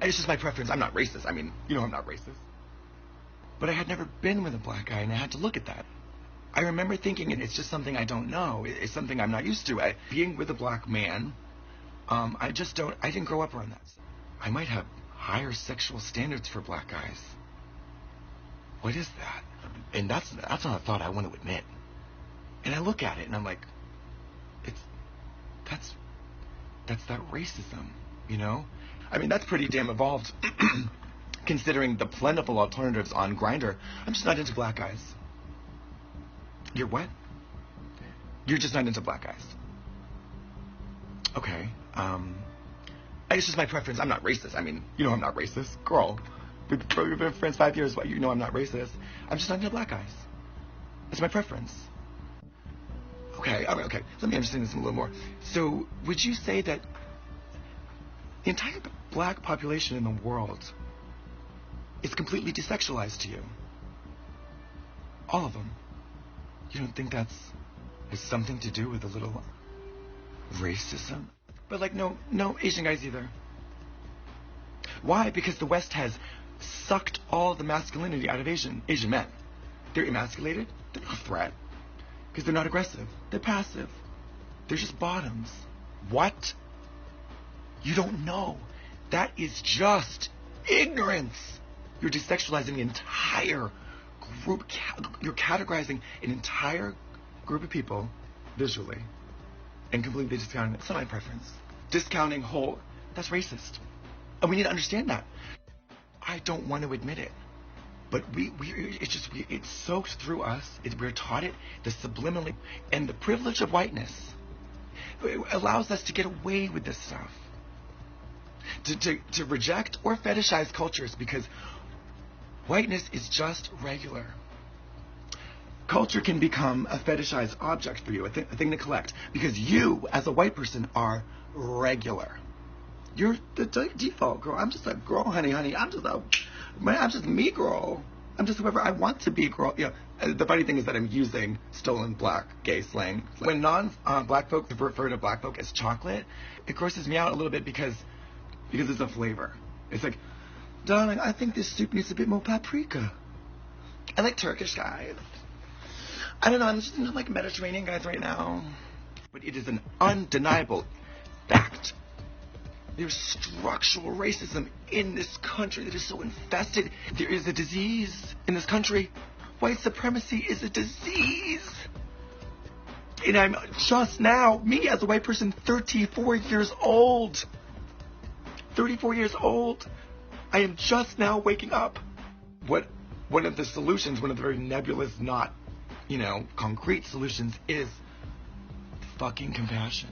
It's just my preference. I'm not racist. I mean, you know I'm not racist. But I had never been with a black guy, and I had to look at that. I remember thinking, it's just something I don't know. It's something I'm not used to. Being with a black man, I didn't grow up around that. I might have higher sexual standards for black guys. What is that? And that's not a thought I want to admit. And I look at it, and I'm like, that's that racism, you know? I mean, that's pretty damn evolved, considering the plentiful alternatives on Grindr. I'm just not into black guys. You're what? You're just not into black guys. Okay. It's just my preference. I'm not racist. I mean, you know I'm not racist. Girl, we've been friends 5 years. You know I'm not racist. I'm just not into black guys. It's my preference. Okay. Let me understand this a little more. So, would you say that the entire black population in the world is completely desexualized to you? All of them. You don't think has something to do with a little racism? But like, no Asian guys either. Why? Because the West has sucked all the masculinity out of Asian men. They're emasculated. They're not a threat. Because they're not aggressive. They're passive. They're just bottoms. What? You don't know. That is just ignorance. You're desexualizing the entire group. You're categorizing an entire group of people visually and completely discounting it. It's not my preference. Discounting whole, that's racist. And we need to understand that. I don't want to admit it. But it's soaked through us. We're taught it, the subliminally, and the privilege of whiteness. It allows us to get away with this stuff. To reject or fetishize cultures because whiteness is just regular. Culture can become a fetishized object for you, a thing to collect, because you, as a white person, are regular. You're the default girl. I'm just a girl, honey. I'm just me, girl. I'm just whoever I want to be, girl. Yeah. The funny thing is that I'm using stolen black gay slang. When non-black folk refer to black folk as chocolate, it grosses me out a little bit because it's a flavor. It's like, darling, I think this soup needs a bit more paprika. I like Turkish guys. I don't know. I'm just into like Mediterranean guys right now. But it is an undeniable fact. There's structural racism in this country that is so infested. There is a disease in this country. White supremacy is a disease. And I'm just now, me as a white person, 34 years old. 34 years old. I am just now waking up. One of the solutions, one of the very nebulous, not, concrete solutions is fucking compassion.